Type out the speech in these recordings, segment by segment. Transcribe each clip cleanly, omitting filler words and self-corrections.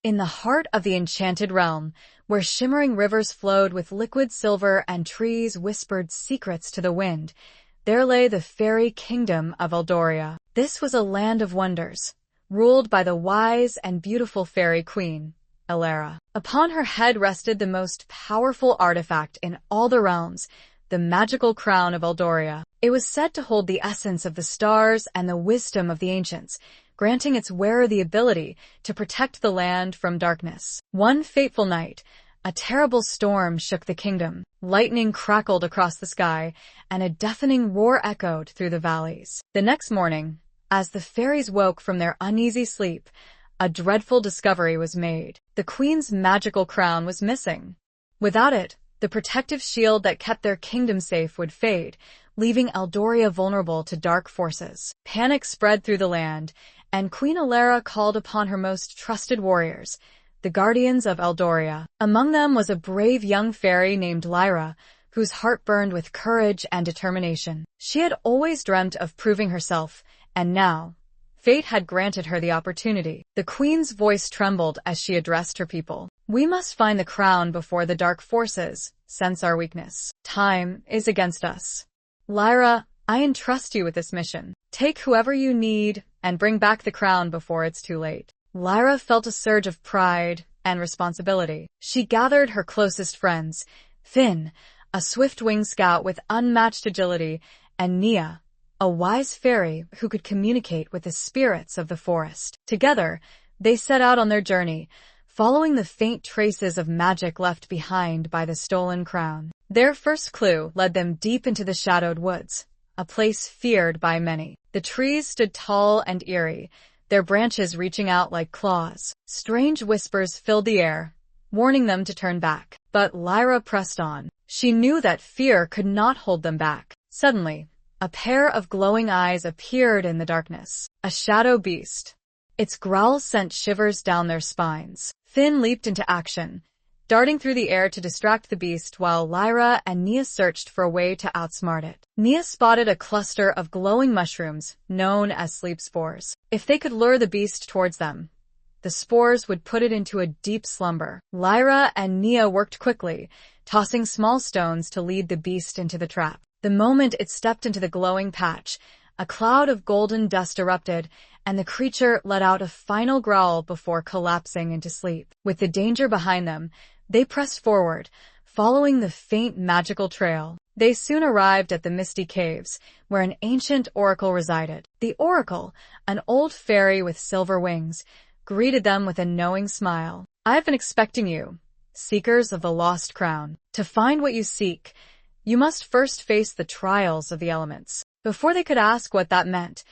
In the heart of the enchanted realm, where shimmering rivers flowed with liquid silver and trees whispered secrets to the wind, there lay the fairy kingdom of Eldoria. This was a land of wonders, ruled by the wise and beautiful fairy queen, Eldoria. Upon her head rested the most powerful artifact in all the realms, the magical crown of Eldoria. It was said to hold the essence of the stars and the wisdom of the ancients, granting its wearer the ability to protect the land from darkness. One fateful night, a terrible storm shook the kingdom. Lightning crackled across the sky, and a deafening roar echoed through the valleys. The next morning, as the fairies woke from their uneasy sleep, a dreadful discovery was made. The queen's magical crown was missing. Without it, the protective shield that kept their kingdom safe would fade, leaving Eldoria vulnerable to dark forces. Panic spread through the land, and Queen Eldoria called upon her most trusted warriors, the guardians of Eldoria. Among them was a brave young fairy named Lyra, whose heart burned with courage and determination. She had always dreamt of proving herself, and now, fate had granted her the opportunity. The queen's voice trembled as she addressed her people. "We must find the crown before the dark forces sense our weakness. Time is against us. Lyra, I entrust you with this mission. Take whoever you need and bring back the crown before it's too late." Lyra felt a surge of pride and responsibility. She gathered her closest friends, Finn, a swift-winged scout with unmatched agility, and Nia, a wise fairy who could communicate with the spirits of the forest. Together, they set out on their journey, following the faint traces of magic left behind by the stolen crown. Their first clue led them deep into the shadowed woods, a place feared by many. The trees stood tall and eerie, their branches reaching out like claws. Strange whispers filled the air, warning them to turn back. But Lyra pressed on. She knew that fear could not hold them back. Suddenly, a pair of glowing eyes appeared in the darkness. A shadow beast. Its growl sent shivers down their spines. Finn leaped into action, darting through the air to distract the beast while Lyra and Nia searched for a way to outsmart it. Nia spotted a cluster of glowing mushrooms known as sleep spores. If they could lure the beast towards them, the spores would put it into a deep slumber. Lyra and Nia worked quickly, tossing small stones to lead the beast into the trap. The moment it stepped into the glowing patch, a cloud of golden dust erupted, and the creature let out a final growl before collapsing into sleep. With the danger behind them, they pressed forward, following the faint magical trail. They soon arrived at the misty caves, where an ancient oracle resided. The oracle, an old fairy with silver wings, greeted them with a knowing smile. "I've been expecting you, seekers of the lost crown. To find what you seek, you must first face the trials of the elements." Before they could ask what that meant,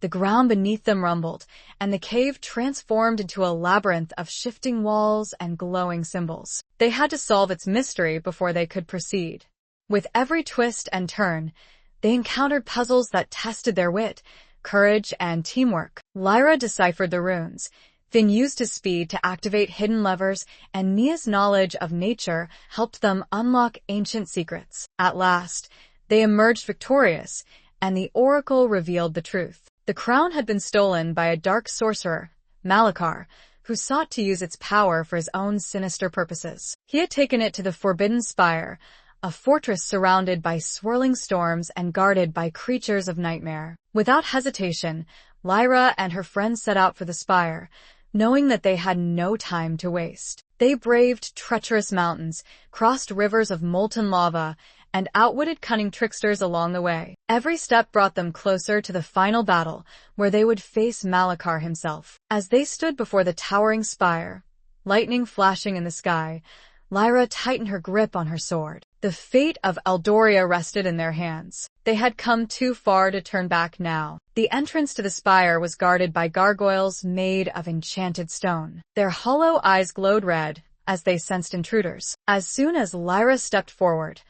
the ground beneath them rumbled, and the cave transformed into a labyrinth of shifting walls and glowing symbols. They had to solve its mystery before they could proceed. With every twist and turn, they encountered puzzles that tested their wit, courage, and teamwork. Lyra deciphered the runes, Finn used his speed to activate hidden levers, and Nia's knowledge of nature helped them unlock ancient secrets. At last, they emerged victorious, and the oracle revealed the truth. The crown had been stolen by a dark sorcerer, Malakar, who sought to use its power for his own sinister purposes. He had taken it to the Forbidden Spire, a fortress surrounded by swirling storms and guarded by creatures of nightmare. Without hesitation, Lyra and her friends set out for the spire, knowing that they had no time to waste. They braved treacherous mountains, crossed rivers of molten lava, and outwitted cunning tricksters along the way. Every step brought them closer to the final battle, where they would face Malakar himself. As they stood before the towering spire, lightning flashing in the sky, Lyra tightened her grip on her sword. The fate of Eldoria rested in their hands. They had come too far to turn back now. The entrance to the spire was guarded by gargoyles made of enchanted stone. Their hollow eyes glowed red as they sensed intruders. As soon as Lyra stepped forward,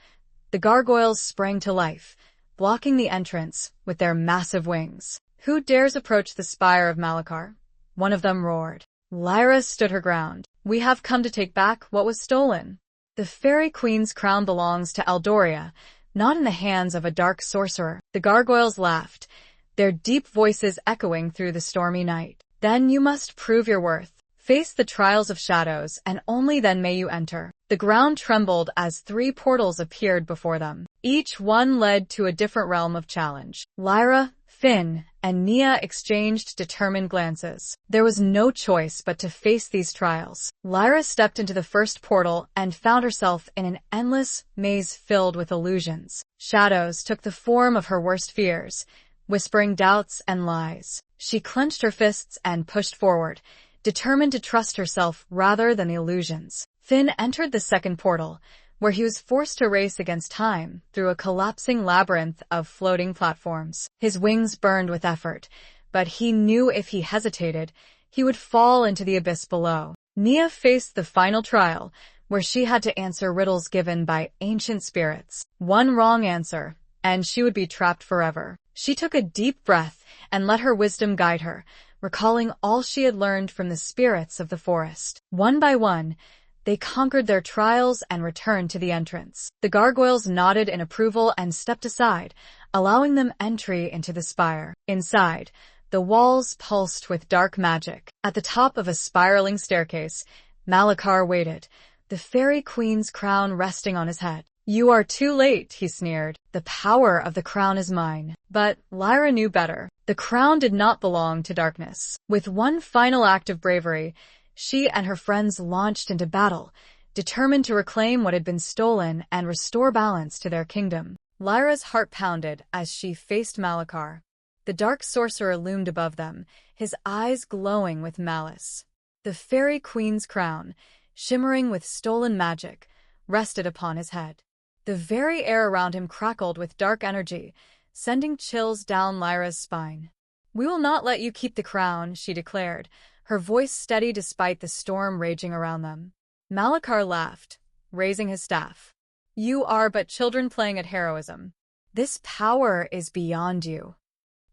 the gargoyles sprang to life, blocking the entrance with their massive wings. "Who dares approach the spire of Malakar?" one of them roared. Lyra stood her ground. "We have come to take back what was stolen. The Fairy Queen's crown belongs to Eldoria, not in the hands of a dark sorcerer." The gargoyles laughed, their deep voices echoing through the stormy night. "Then you must prove your worth, Face the trials of shadows, and only then may you enter. The ground trembled as 3 portals appeared before them. Each one led to a different realm of challenge. Lyra, Finn, and Nia exchanged determined glances. There was no choice but to face these trials. Lyra stepped into the first portal and found herself in an endless maze filled with illusions. Shadows took the form of her worst fears, whispering doubts and lies. She clenched her fists and pushed forward, determined to trust herself rather than the illusions. Finn entered the second portal, where he was forced to race against time through a collapsing labyrinth of floating platforms. His wings burned with effort, but he knew if he hesitated, he would fall into the abyss below. Nia faced the final trial, where she had to answer riddles given by ancient spirits. One wrong answer, and she would be trapped forever. She took a deep breath and let her wisdom guide her, recalling all she had learned from the spirits of the forest. One by one, they conquered their trials and returned to the entrance. The gargoyles nodded in approval and stepped aside, allowing them entry into the spire. Inside, the walls pulsed with dark magic. At the top of a spiraling staircase, Malakar waited, the Fairy Queen's crown resting on his head. "You are too late," he sneered. "The power of the crown is mine." But Lyra knew better. The crown did not belong to darkness. With one final act of bravery, she and her friends launched into battle, determined to reclaim what had been stolen and restore balance to their kingdom. Lyra's heart pounded as she faced Malakar. The dark sorcerer loomed above them, his eyes glowing with malice. The Fairy Queen's crown, shimmering with stolen magic, rested upon his head. The very air around him crackled with dark energy, sending chills down Lyra's spine. "We will not let you keep the crown," she declared, her voice steady despite the storm raging around them. Malakar laughed, raising his staff. "You are but children playing at heroism. This power is beyond you."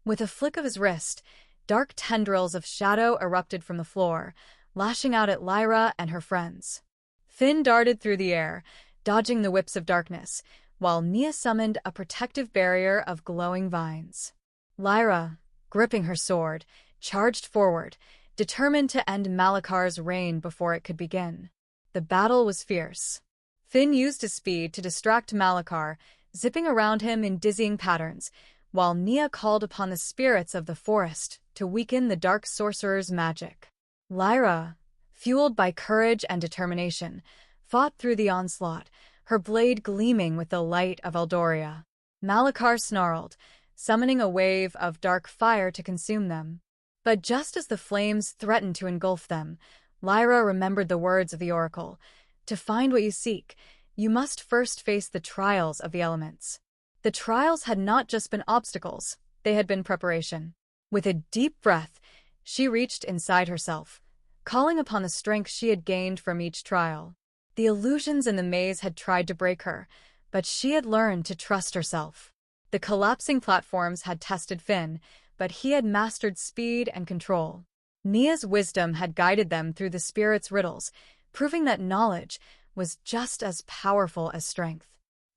With a flick of his wrist, dark tendrils of shadow erupted from the floor, lashing out at Lyra and her friends. Finn darted through the air, dodging the whips of darkness, while Nia summoned a protective barrier of glowing vines. Lyra, gripping her sword, charged forward, determined to end Malakar's reign before it could begin. The battle was fierce. Finn used his speed to distract Malakar, zipping around him in dizzying patterns, while Nia called upon the spirits of the forest to weaken the dark sorcerer's magic. Lyra, fueled by courage and determination, fought through the onslaught, her blade gleaming with the light of Eldoria. Malakar snarled, summoning a wave of dark fire to consume them. But just as the flames threatened to engulf them, Lyra remembered the words of the oracle. "To find what you seek, you must first face the trials of the elements." The trials had not just been obstacles, they had been preparation. With a deep breath, she reached inside herself, calling upon the strength she had gained from each trial. The illusions in the maze had tried to break her, but she had learned to trust herself. The collapsing platforms had tested Finn, but he had mastered speed and control. Nia's wisdom had guided them through the spirit's riddles, proving that knowledge was just as powerful as strength.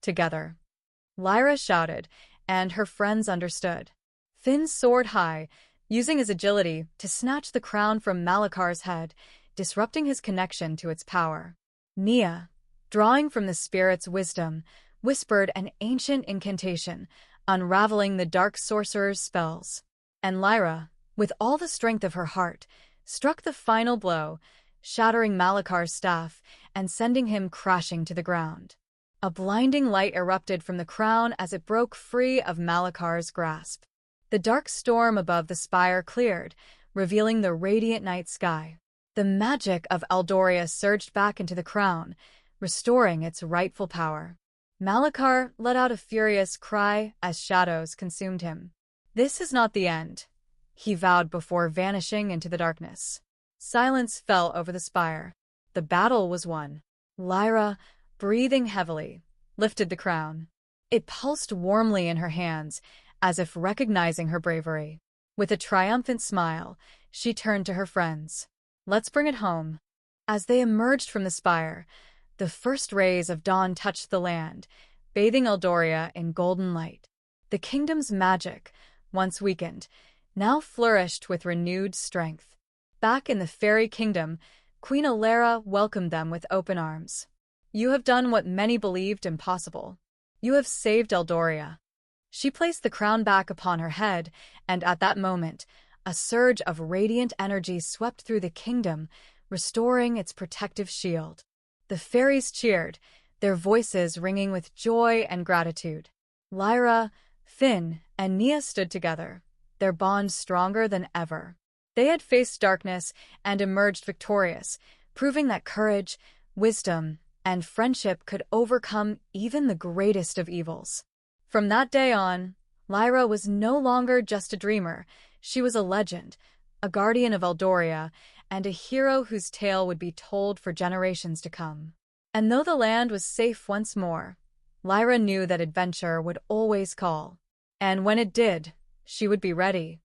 Together, Lyra shouted, and her friends understood. Finn soared high, using his agility to snatch the crown from Malakar's head, disrupting his connection to its power. Nia, drawing from the spirit's wisdom, whispered an ancient incantation, unraveling the dark sorcerer's spells. And Lyra, with all the strength of her heart, struck the final blow, shattering Malakar's staff and sending him crashing to the ground. A blinding light erupted from the crown as it broke free of Malakar's grasp. The dark storm above the spire cleared, revealing the radiant night sky. The magic of Eldoria surged back into the crown, restoring its rightful power. Malakar let out a furious cry as shadows consumed him. "This is not the end," he vowed before vanishing into the darkness. Silence fell over the spire. The battle was won. Lyra, breathing heavily, lifted the crown. It pulsed warmly in her hands, as if recognizing her bravery. With a triumphant smile, she turned to her friends. "Let's bring it home." As they emerged from the spire, the first rays of dawn touched the land, bathing Eldoria in golden light. The kingdom's magic, once weakened, now flourished with renewed strength. Back in the fairy kingdom, Queen Elera welcomed them with open arms. "You have done what many believed impossible. You have saved Eldoria." She placed the crown back upon her head, and at that moment, a surge of radiant energy swept through the kingdom, restoring its protective shield. The fairies cheered, their voices ringing with joy and gratitude. Lyra, Finn, and Nia stood together, their bond stronger than ever. They had faced darkness and emerged victorious, proving that courage, wisdom, and friendship could overcome even the greatest of evils. From that day on, Lyra was no longer just a dreamer. She was a legend, a guardian of Eldoria, and a hero whose tale would be told for generations to come. And though the land was safe once more, Lyra knew that adventure would always call. And when it did, she would be ready.